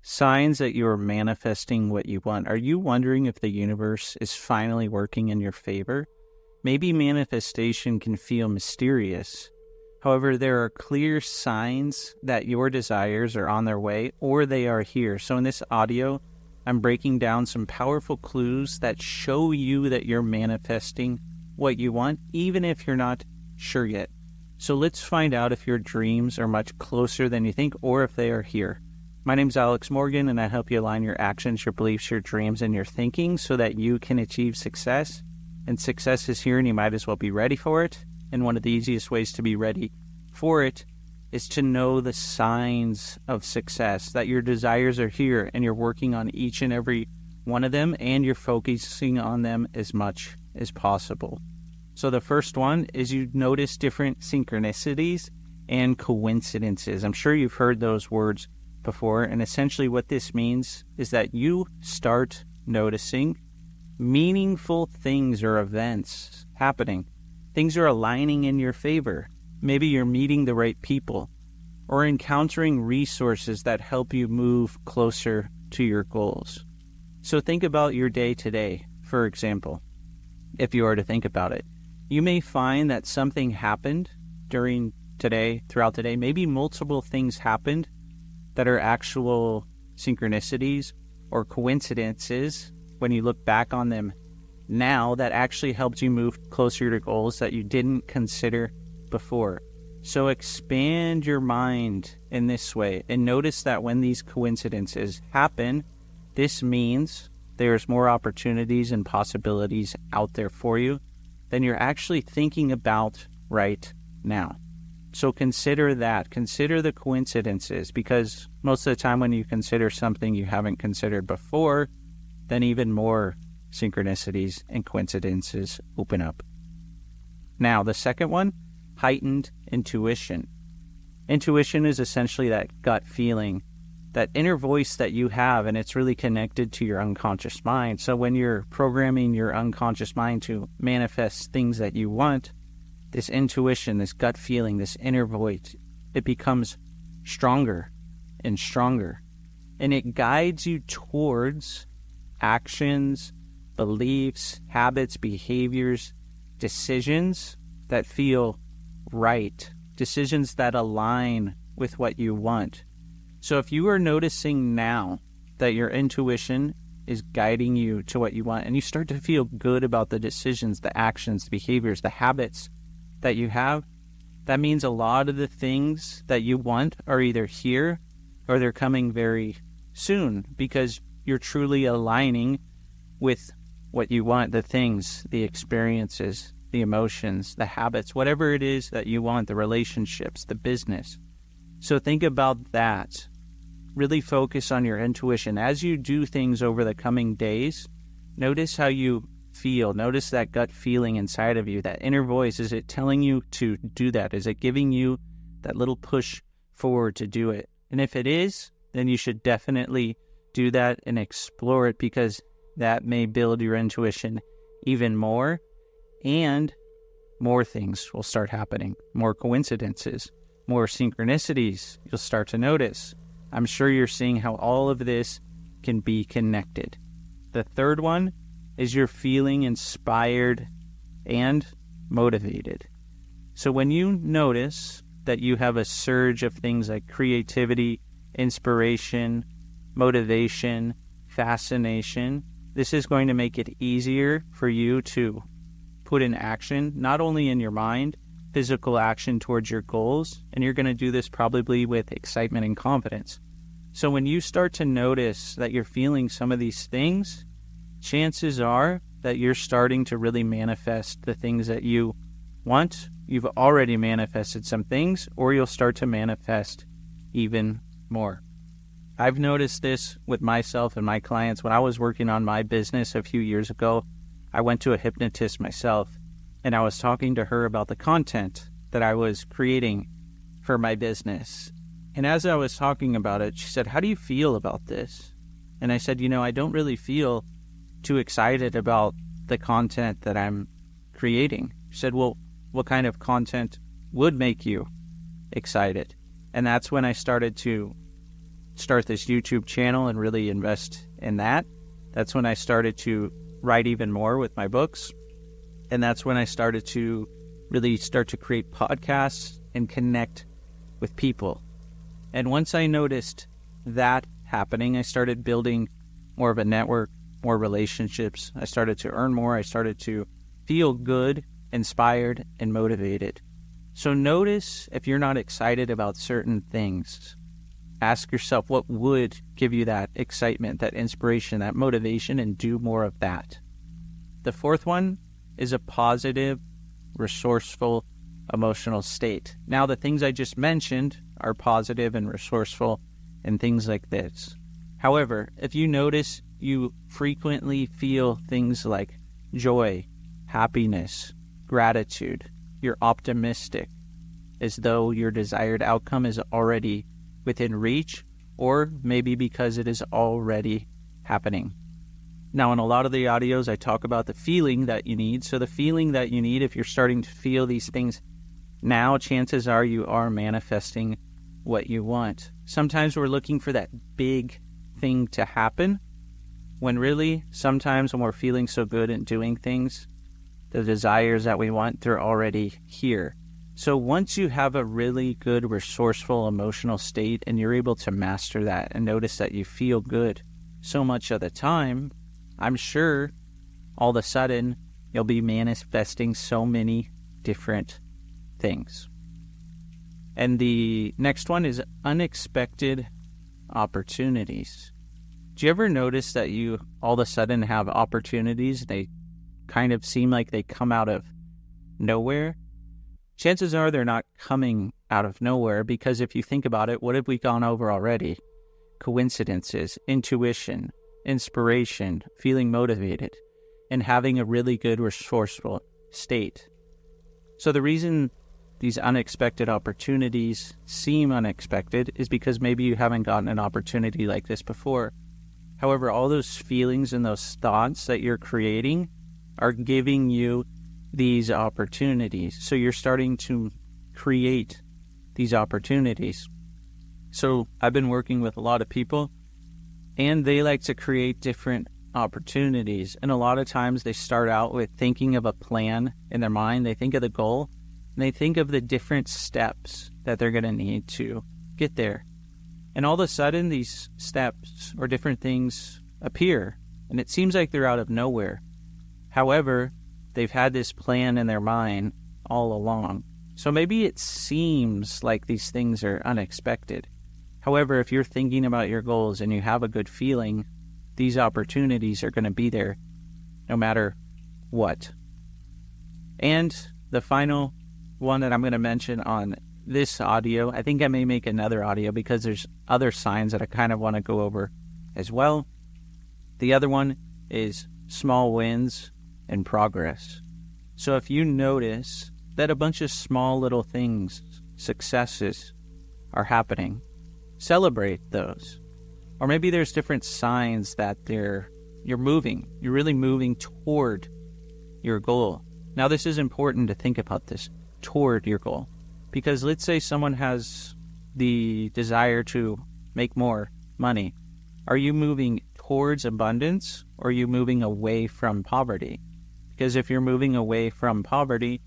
Signs that you are manifesting what you want. Are you wondering if the universe is finally working in your favor? Maybe manifestation can feel mysterious. However, there are clear signs that your desires are on their way or they are here. So in this audio, I'm breaking down some powerful clues that show you that you're manifesting what you want, even if you're not sure yet. So let's find out if your dreams are much closer than you think or if they are here. My name's Alex Morgan, and I help you align your actions, your beliefs, your dreams, and your thinking so that you can achieve success. And success is here, and you might as well be ready for it. And one of the easiest ways to be ready for it is to know the signs of success, that your desires are here, and you're working on each and every one of them, and you're focusing on them as much as possible. So the first one is you notice different synchronicities and coincidences. I'm sure you've heard those words before, and essentially what this means is that you start noticing meaningful things or events happening. Things are aligning in your favor. Maybe you're meeting the right people or encountering resources that help you move closer to your goals. So think about your day today, for example. If you are to think about it, you may find that something happened throughout the day. Maybe multiple things happened that are actual synchronicities or coincidences when you look back on them now that actually helped you move closer to goals that you didn't consider before. So expand your mind in this way and notice that when these coincidences happen, this means there's more opportunities and possibilities out there for you than you're actually thinking about right now. So consider that. Consider the coincidences, because most of the time when you consider something you haven't considered before, then even more synchronicities and coincidences open up. Now, the second one, heightened intuition. Intuition is essentially that gut feeling, that inner voice that you have, and it's really connected to your unconscious mind. So when you're programming your unconscious mind to manifest things that you want, this intuition, this gut feeling, this inner voice, it becomes stronger and stronger. And it guides you towards actions, beliefs, habits, behaviors, decisions that feel right, decisions that align with what you want. So if you are noticing now that your intuition is guiding you to what you want, and you start to feel good about the decisions, the actions, the behaviors, the habits that you have, that means a lot of the things that you want are either here or they're coming very soon, because you're truly aligning with what you want, the things, the experiences, the emotions, the habits, whatever it is that you want, the relationships, the business. So think about that. Really focus on your intuition. As you do things over the coming days, notice how you feel. Notice that gut feeling inside of you, that inner voice. Is it telling you to do that? Is it giving you that little push forward to do it? And if it is, then you should definitely do that and explore it, because that may build your intuition even more, and more things will start happening. More coincidences, more synchronicities you'll start to notice. I'm sure you're seeing how all of this can be connected. The third one is you're feeling inspired and motivated. So when you notice that you have a surge of things like creativity, inspiration, motivation, fascination, this is going to make it easier for you to put in action, not only in your mind, physical action towards your goals, and you're going to do this probably with excitement and confidence. So when you start to notice that you're feeling some of these things, chances are that you're starting to really manifest the things that you want. You've already manifested some things, or you'll start to manifest even more. I've noticed this with myself and my clients. When I was working on my business a few years ago, I went to a hypnotist myself, and I was talking to her about the content that I was creating for my business. And as I was talking about it, she said, "How do you feel about this?" And I said, I don't really feel too excited about the content that I'm creating. She said, "Well, what kind of content would make you excited?" And that's when I started to start this YouTube channel and really invest in that. That's when I started to write even more with my books. And that's when I started to really start to create podcasts and connect with people. And once I noticed that happening, I started building more of a network, more relationships. I started to earn more. I started to feel good, inspired, and motivated. So notice if you're not excited about certain things. Ask yourself what would give you that excitement, that inspiration, that motivation, and do more of that. The fourth one is a positive, resourceful, emotional state. Now, the things I just mentioned are positive and resourceful and things like this. However, if you notice you frequently feel things like joy, happiness, gratitude, you're optimistic, as though your desired outcome is already within reach, or maybe because it is already happening. Now, in a lot of the audios, I talk about the feeling that you need. So the feeling that you need, if you're starting to feel these things now, chances are you are manifesting what you want. Sometimes we're looking for that big thing to happen, when really, sometimes when we're feeling so good and doing things, the desires that we want, they're already here. So once you have a really good, resourceful, emotional state and you're able to master that and notice that you feel good so much of the time, I'm sure all of a sudden you'll be manifesting so many different things. And the next one is unexpected opportunities. Do you ever notice that you all of a sudden have opportunities? They kind of seem like they come out of nowhere. Chances are they're not coming out of nowhere, because if you think about it, what have we gone over already? Coincidences, intuition, inspiration, feeling motivated, and having a really good resourceful state. So the reason these unexpected opportunities seem unexpected is because maybe you haven't gotten an opportunity like this before. However, all those feelings and those thoughts that you're creating are giving you these opportunities. So you're starting to create these opportunities. So I've been working with a lot of people, and they like to create different opportunities. And a lot of times they start out with thinking of a plan in their mind. They think of the goal, and they think of the different steps that they're going to need to get there. And all of a sudden, these steps or different things appear, and it seems like they're out of nowhere. However, they've had this plan in their mind all along. So maybe it seems like these things are unexpected. However, if you're thinking about your goals and you have a good feeling, these opportunities are going to be there no matter what. And the final one that I'm going to mention on this audio, I think I may make another audio because there's other signs that I kind of want to go over as well. The other one is small wins and progress. So if you notice that a bunch of small little things, successes, are happening, celebrate those. Or maybe there's different signs that you're really moving toward your goal. Now, this is important to think about this, toward your goal. Because let's say someone has the desire to make more money. Are you moving towards abundance, or are you moving away from poverty? Because if you're moving away from poverty,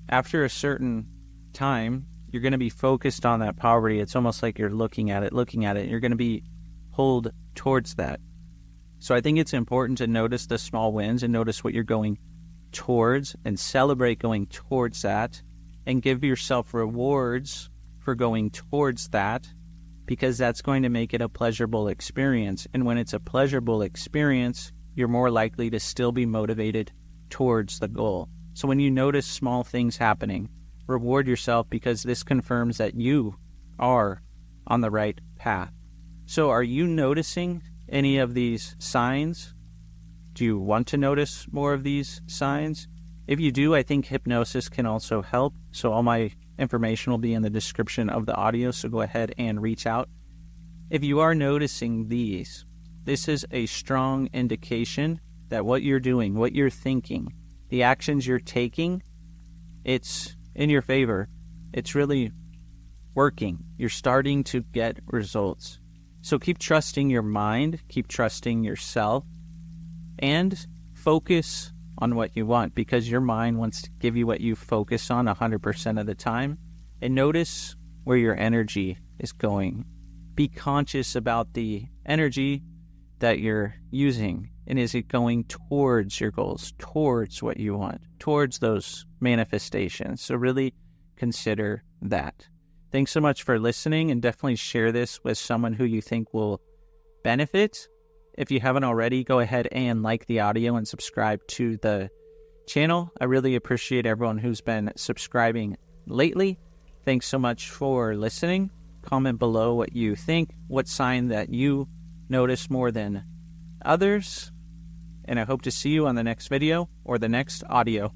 after a certain time, you're going to be focused on that poverty. It's almost like you're looking at it. You're going to be pulled towards that. So I think it's important to notice the small wins and notice what you're going towards and celebrate going towards that, and give yourself rewards for going towards that, because that's going to make it a pleasurable experience. And when it's a pleasurable experience, you're more likely to still be motivated towards the goal. So when you notice small things happening, reward yourself, because this confirms that you are on the right path. So are you noticing any of these signs? Do you want to notice more of these signs? If you do, I think hypnosis can also help. So all my information will be in the description of the audio, so go ahead and reach out. If you are noticing these, this is a strong indication that what you're doing, what you're thinking, the actions you're taking, it's in your favor. It's really working. You're starting to get results. So keep trusting your mind, keep trusting yourself, and focus on what you want, because your mind wants to give you what you focus on 100% of the time. And notice where your energy is going. Be conscious about the energy that you're using. And is it going towards your goals, towards what you want, towards those manifestations? So really consider that. Thanks so much for listening, and definitely share this with someone who you think will benefit. If you haven't already, go ahead and like the audio and subscribe to the channel. I really appreciate everyone who's been subscribing lately. Thanks so much for listening. Comment below what you think, what sign that you notice more than others. And I hope to see you on the next video or the next audio.